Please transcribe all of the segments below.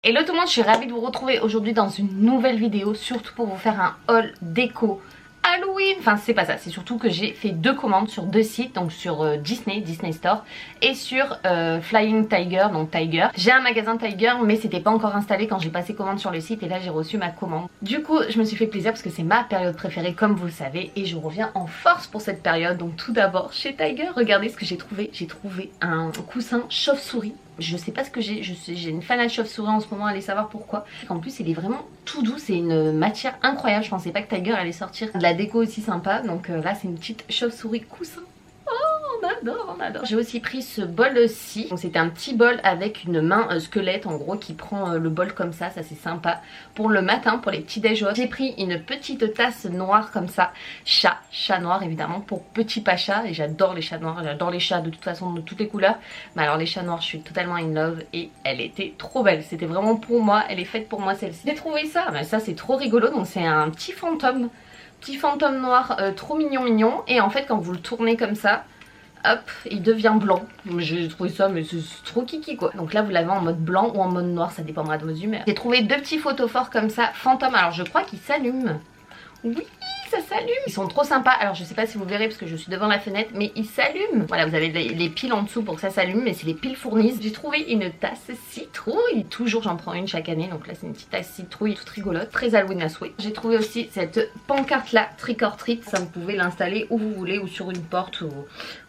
Hello tout le monde, je suis ravie de vous retrouver aujourd'hui dans une nouvelle vidéo, surtout pour vous faire un haul déco Halloween. Enfin c'est pas ça, c'est surtout que j'ai fait deux commandes sur deux sites, donc sur Disney Store et sur Flying Tiger, donc Tiger. J'ai un magasin Tiger mais c'était pas encore installé quand j'ai passé commande sur le site et là j'ai reçu ma commande. Du coup je me suis fait plaisir parce que c'est ma période préférée comme vous le savez et je reviens en force pour cette période. Donc tout d'abord chez Tiger, regardez ce que j'ai trouvé. J'ai trouvé un coussin chauve-souris. Je sais pas ce que j'ai une fanade chauve-souris en ce moment, allez savoir pourquoi. En plus il est vraiment tout doux, c'est une matière incroyable. Je pensais pas que Tiger allait sortir de la déco aussi sympa. Donc là c'est une petite chauve-souris coussin. On adore, on adore. J'ai aussi pris ce bol-ci. Donc c'était un petit bol avec une main squelette en gros qui prend le bol comme ça c'est sympa. Pour le matin, pour les petits déj. J'ai pris une petite tasse noire comme ça, chat noir évidemment, pour petit pacha. Et j'adore les chats noirs, j'adore les chats de toute façon de toutes les couleurs. Mais alors les chats noirs je suis totalement in love et elle était trop belle. C'était vraiment pour moi, elle est faite pour moi celle-ci. J'ai trouvé ça, mais ça c'est trop rigolo. Donc c'est un petit fantôme noir trop mignon. Et en fait quand vous le tournez comme ça, hop, il devient blanc. J'ai trouvé ça mais c'est trop kiki quoi. Donc là vous l'avez en mode blanc ou en mode noir, ça dépendra de vos humeurs. J'ai trouvé deux petits photophores comme ça, fantômes. Alors je crois qu'ils s'allument. Oui, ça s'allume. Ils sont trop sympas. Alors je sais pas si vous verrez parce que je suis devant la fenêtre, mais ils s'allument. Voilà, vous avez les piles en dessous pour que ça s'allume, mais c'est les piles fournies. J'ai trouvé une tasse citrouille. Toujours j'en prends une chaque année, donc là c'est une petite tasse citrouille toute rigolote, très Halloween à souhait. J'ai trouvé aussi cette pancarte là, Trick or Treat. Ça vous pouvez l'installer où vous voulez, ou sur une porte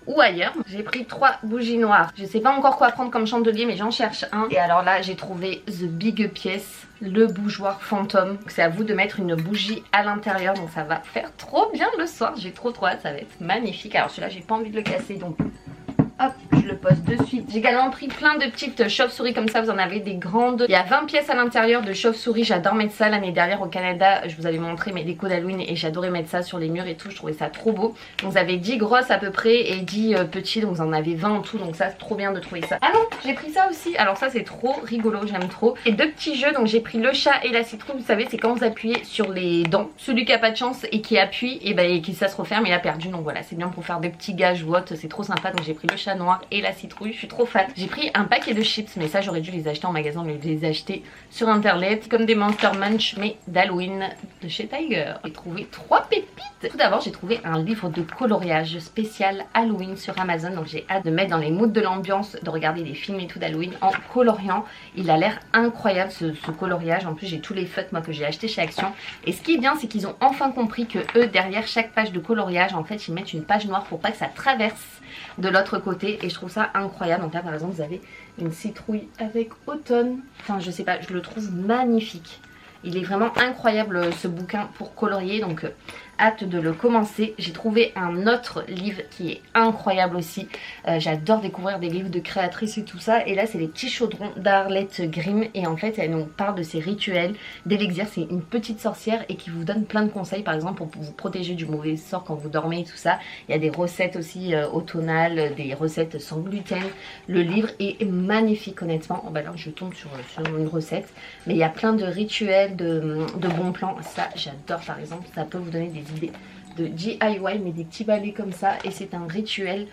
ou ailleurs. J'ai pris 3 bougies noires. Je sais pas encore quoi prendre comme chandelier mais j'en cherche un. Et alors là j'ai trouvé The Big Piece, le bougeoir fantôme. C'est à vous de mettre une bougie à l'intérieur, donc ça va faire trop bien le soir. J'ai trop hâte, ça va être magnifique. Alors celui-là j'ai pas envie de le casser, donc hop, je le pose de suite. J'ai également pris plein de petites chauves-souris comme ça, vous en avez des grandes. Il y a 20 pièces à l'intérieur de chauves-souris, j'adore mettre ça. L'année dernière au Canada, je vous avais montré mes décos d'Halloween et j'adorais mettre ça sur les murs et tout, je trouvais ça trop beau. Donc vous avez 10 grosses à peu près et 10 petits, donc vous en avez 20 en tout, donc ça c'est trop bien de trouver ça. Ah non, j'ai pris ça aussi, alors ça c'est trop rigolo, j'aime trop. Et deux petits jeux, donc j'ai pris le chat et la citrouille, vous savez c'est quand vous appuyez sur les dents. Celui qui a pas de chance et qui appuie, et ben qui ça se referme, il a perdu, donc voilà, c'est bien pour faire des petits gages ou autres, c'est trop sympa. Donc j'ai pris le chat noir et la citrouille, je suis trop fan. J'ai pris un paquet de chips, mais ça j'aurais dû les acheter en magasin, mais je les ai achetés sur internet, comme des Monster Munch mais d'Halloween de chez Tiger. J'ai trouvé 3 pépites. Tout d'abord j'ai trouvé un livre de coloriage spécial Halloween sur Amazon, donc j'ai hâte de mettre dans les moods de l'ambiance, de regarder des films et tout d'Halloween en coloriant. Il a l'air incroyable ce coloriage. En plus j'ai tous les feutres moi que j'ai acheté chez Action, et ce qui est bien c'est qu'ils ont enfin compris que eux derrière chaque page de coloriage en fait ils mettent une page noire pour pas que ça traverse de l'autre côté, et je trouve ça incroyable. Donc là par exemple vous avez une citrouille avec automne, enfin je sais pas, je le trouve magnifique. Il est vraiment incroyable ce bouquin pour colorier, donc hâte de le commencer. J'ai trouvé un autre livre qui est incroyable aussi. J'adore découvrir des livres de créatrices et tout ça. Et là c'est les petits chaudrons d'Arlette Grimm. Et en fait elle nous parle de ses rituels d'élixir. C'est une petite sorcière et qui vous donne plein de conseils, par exemple pour vous protéger du mauvais sort quand vous dormez et tout ça. Il y a des recettes aussi automnales, des recettes sans gluten. Le livre est magnifique honnêtement. Oh, bah là je tombe sur une recette. Mais il y a plein de rituels, de bons plans. Ça j'adore par exemple. Ça peut vous donner des idées de DIY, mais des petits balais comme ça. Et c'est un rituel,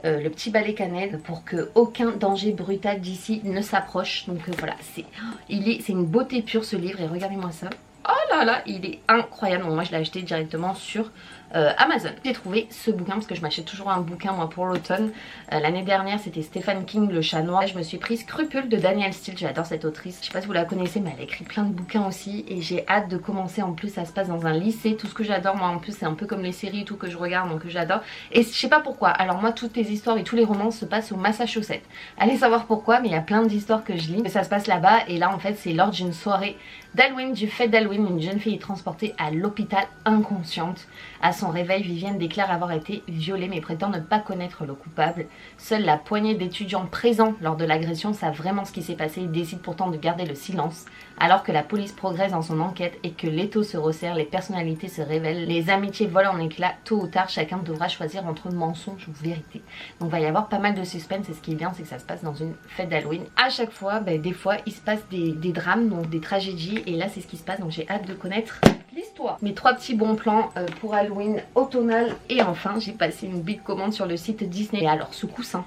le petit balai cannelle, pour que aucun danger brutal d'ici ne s'approche. Donc voilà, c'est une beauté pure ce livre. Et regardez-moi ça. Oh là là, il est incroyable. Bon, moi je l'ai acheté directement sur Amazon. J'ai trouvé ce bouquin parce que je m'achète toujours un bouquin moi pour l'automne. L'année dernière c'était Stephen King, Le Chat Noir. Là, je me suis pris Scrupule de Danielle Steele. J'adore cette autrice. Je sais pas si vous la connaissez mais elle a écrit plein de bouquins aussi et j'ai hâte de commencer. En plus ça se passe dans un lycée. Tout ce que j'adore moi en plus c'est un peu comme les séries et tout que je regarde, donc que j'adore. Et je sais pas pourquoi. Alors moi toutes les histoires et tous les romans se passent au Massachusetts. Allez savoir pourquoi, mais il y a plein d'histoires que je lis. Ça se passe là-bas et là en fait c'est lors d'une soirée d'Halloween, du fête d'Halloween. Une jeune fille est transportée à l'hôpital inconsciente. À son réveil, Vivienne déclare avoir été violée mais prétend ne pas connaître le coupable. Seule la poignée d'étudiants présents lors de l'agression savent vraiment ce qui s'est passé et décide pourtant de garder le silence. Alors que la police progresse dans son enquête et que l'étau se resserre, les personnalités se révèlent, les amitiés volent en éclats. Tôt ou tard, chacun devra choisir entre mensonge ou vérité. Donc il va y avoir pas mal de suspense et ce qui est bien c'est que ça se passe dans une fête d'Halloween. À chaque fois, des fois il se passe des drames, donc des tragédies, et là c'est ce qui se passe, donc j'ai hâte de connaître l'histoire. Mes 3 petits bons plans pour Halloween automnal. Et enfin j'ai passé une big commande sur le site Disney. Et alors ce coussin,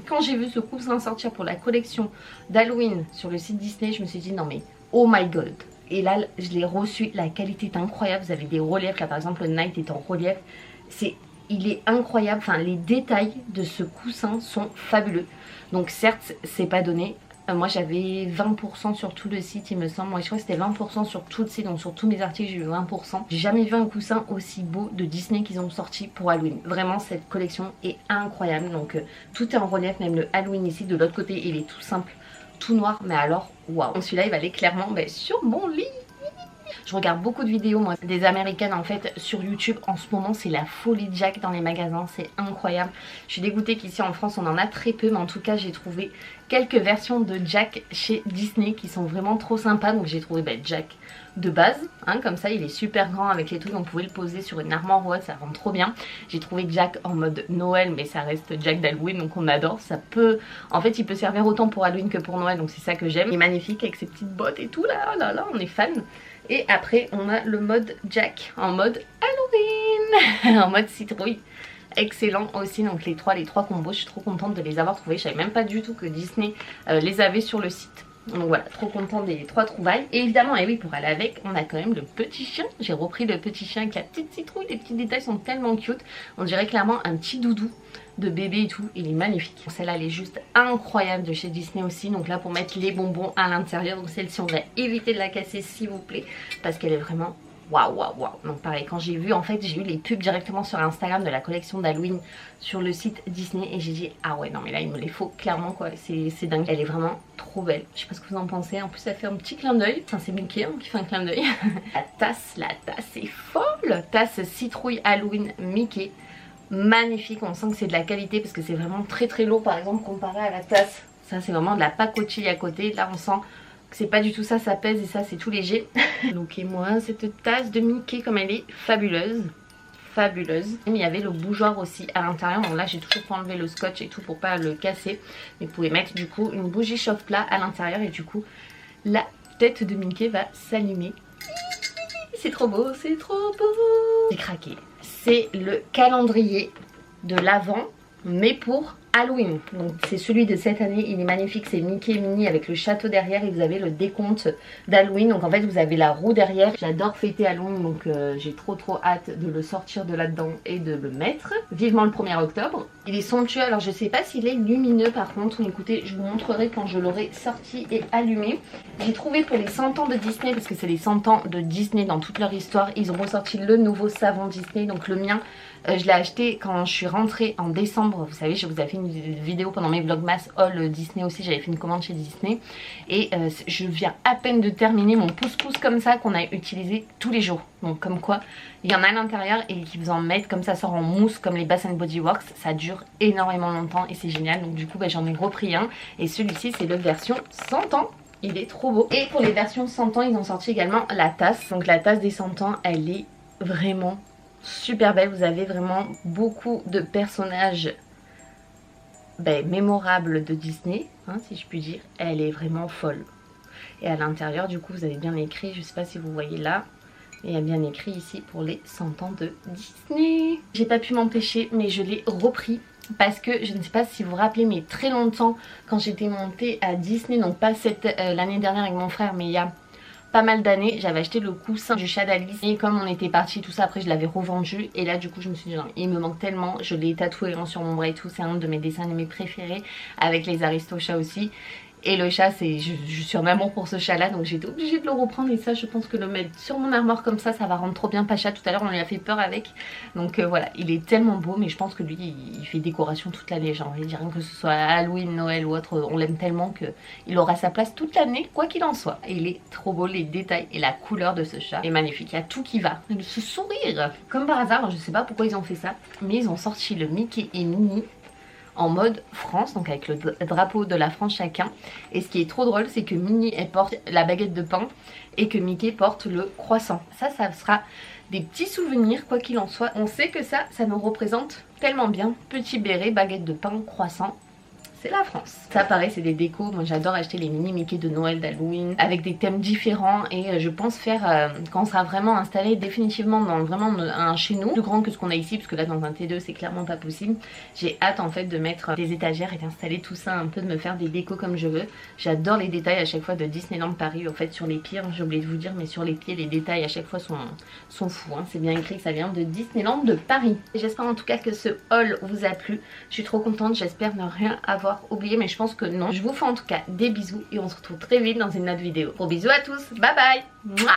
quand j'ai vu ce coussin sortir pour la collection d'Halloween sur le site Disney, je me suis dit non mais oh my god. Et là je l'ai reçu, la qualité est incroyable, vous avez des reliefs, là par exemple le Night est en relief, il est incroyable, enfin les détails de ce coussin sont fabuleux. Donc certes c'est pas donné, moi j'avais 20% sur tout le site il me semble, moi je crois que c'était 20% sur tout le site, donc sur tous mes articles j'ai eu 20%. J'ai jamais vu un coussin aussi beau de Disney qu'ils ont sorti pour Halloween. Vraiment cette collection est incroyable, donc tout est en relief, même le Halloween ici de l'autre côté il est tout simple, tout noir, mais alors waouh. Celui-là il va aller clairement sur mon lit. Je regarde beaucoup de vidéos moi des américaines en fait sur YouTube. En ce moment c'est la folie de Jack dans les magasins, c'est incroyable. Je suis dégoûtée qu'ici en France on en a très peu, mais en tout cas j'ai trouvé quelques versions de Jack chez Disney qui sont vraiment trop sympas. Donc j'ai trouvé Jack de base, hein, comme ça il est super grand avec les trucs, on pouvait le poser sur une armoire ou autre, ça rend trop bien. J'ai trouvé Jack en mode Noël, mais ça reste Jack d'Halloween, donc on adore. Ça peut, en fait il peut servir autant pour Halloween que pour Noël, donc c'est ça que j'aime. Il est magnifique avec ses petites bottes et tout, là on est fan. Et après on a le mode Jack en mode Halloween en mode citrouille, excellent aussi. Donc les trois combos, je suis trop contente de les avoir trouvés. Je savais même pas du tout que Disney les avait sur le site. Donc voilà, trop contente des trois trouvailles. Et évidemment, et oui, pour aller avec, on a quand même le petit chien. J'ai repris le petit chien avec la petite citrouille. Les petits détails sont tellement cute. On dirait clairement un petit doudou de bébé et tout. Il est magnifique. Celle-là, elle est juste incroyable de chez Disney aussi. Donc là, pour mettre les bonbons à l'intérieur. Donc celle-ci, on va éviter de la casser s'il vous plaît, parce qu'elle est vraiment... waouh. Donc pareil, quand j'ai vu, en fait j'ai eu les pubs directement sur Instagram de la collection d'Halloween sur le site Disney et j'ai dit ah ouais non mais là il me les faut clairement quoi, c'est dingue. Elle est vraiment trop belle, je sais pas ce que vous en pensez. En plus ça fait un petit clin d'œil, enfin c'est Mickey hein, qui fait un clin d'œil. la tasse est folle, tasse citrouille Halloween Mickey, magnifique. On sent que c'est de la qualité parce que c'est vraiment très lourd par exemple comparé à la tasse. Ça c'est vraiment de la pacotille à côté, là on sent c'est pas du tout ça, ça pèse et ça c'est tout léger. Donc et moi cette tasse de Mickey comme elle est fabuleuse. Il y avait le bougeoir aussi à l'intérieur, donc là j'ai toujours pas enlevé le scotch et tout pour pas le casser. Mais vous pouvez mettre du coup une bougie chauffe-plat à l'intérieur et du coup la tête de Mickey va s'allumer. C'est trop beau, c'est trop beau. J'ai craqué. C'est le calendrier de l'Avent mais pour Halloween. Donc c'est celui de cette année, il est magnifique, c'est Mickey et Minnie avec le château derrière et vous avez le décompte d'Halloween. Donc en fait vous avez la roue derrière. J'adore fêter Halloween donc j'ai trop hâte de le sortir de là-dedans et de le mettre. Vivement le 1er octobre. Il est somptueux, alors je sais pas s'il est lumineux par contre, mais écoutez je vous montrerai quand je l'aurai sorti et allumé. J'ai trouvé pour les 100 ans de Disney, parce que c'est les 100 ans de Disney dans toute leur histoire, ils ont ressorti le nouveau savon Disney. Donc le mien je l'ai acheté quand je suis rentrée en décembre. Vous savez, je vous avais fait une vidéo pendant mes vlogmas haul Disney aussi. J'avais fait une commande chez Disney. Et je viens à peine de terminer mon pouce-pouce comme ça qu'on a utilisé tous les jours. Donc comme quoi, il y en a à l'intérieur et qui vous en mettent comme ça sort en mousse comme les Bath Body Works. Ça dure énormément longtemps et c'est génial. Donc du coup, j'en ai repris un. Et celui-ci, c'est le version 100 ans. Il est trop beau. Et pour les versions 100 ans, ils ont sorti également la tasse. Donc la tasse des 100 ans, elle est vraiment... super belle. Vous avez vraiment beaucoup de personnages mémorables de Disney, hein, si je puis dire. Elle est vraiment folle. Et à l'intérieur du coup vous avez bien écrit, je sais pas si vous voyez là, il y a bien écrit ici pour les 100 ans de Disney. J'ai pas pu m'empêcher mais je l'ai repris. Parce que je ne sais pas si vous vous rappelez, mais très longtemps quand j'étais montée à Disney, donc pas l'année dernière avec mon frère, mais il y a pas mal d'années, j'avais acheté le coussin du chat d'Alice et comme on était parti tout ça, après je l'avais revendu et là du coup je me suis dit non, il me manque tellement, je l'ai tatoué sur mon bras et tout, c'est un de mes dessins animés préférés avec les Aristochats aussi. Et le chat, je suis en amour pour ce chat là, donc j'étais obligée de le reprendre. Et ça je pense que le mettre sur mon armoire comme ça va rendre trop bien Pacha. Tout à l'heure on lui a fait peur avec. Donc voilà, il est tellement beau. Mais je pense que lui il fait décoration toute l'année. J'ai envie de dire, que ce soit Halloween, Noël ou autre, on l'aime tellement qu'il aura sa place toute l'année, quoi qu'il en soit. Et il est trop beau, les détails et la couleur de ce chat est magnifique. Il y a tout qui va, ce sourire. Comme par hasard, je sais pas pourquoi ils ont fait ça, mais ils ont sorti le Mickey et Minnie en mode France, donc avec le drapeau de la France chacun. Et ce qui est trop drôle, c'est que Minnie elle porte la baguette de pain et que Mickey porte le croissant. Ça sera des petits souvenirs quoi qu'il en soit. On sait que ça nous représente tellement bien. Petit béret, baguette de pain, croissant. c'est la France. Ça pareil, c'est des décos, moi j'adore acheter les mini Mickey de Noël, d'Halloween avec des thèmes différents et je pense faire quand on sera vraiment installé définitivement dans vraiment un chez nous plus grand que ce qu'on a ici, parce que là dans un T2 c'est clairement pas possible. J'ai hâte en fait de mettre des étagères et d'installer tout ça un peu, de me faire des décos comme je veux. J'adore les détails à chaque fois de Disneyland Paris, en fait sur les pieds, j'ai oublié de vous dire, mais sur les pieds les détails à chaque fois sont fous, hein. C'est bien écrit que ça vient de Disneyland de Paris. J'espère en tout cas que ce haul vous a plu, je suis trop contente, j'espère ne rien avoir oublié, mais je pense que non. Je vous fais en tout cas des bisous et on se retrouve très vite dans une autre vidéo. Gros bisous à tous, bye bye. Mouah.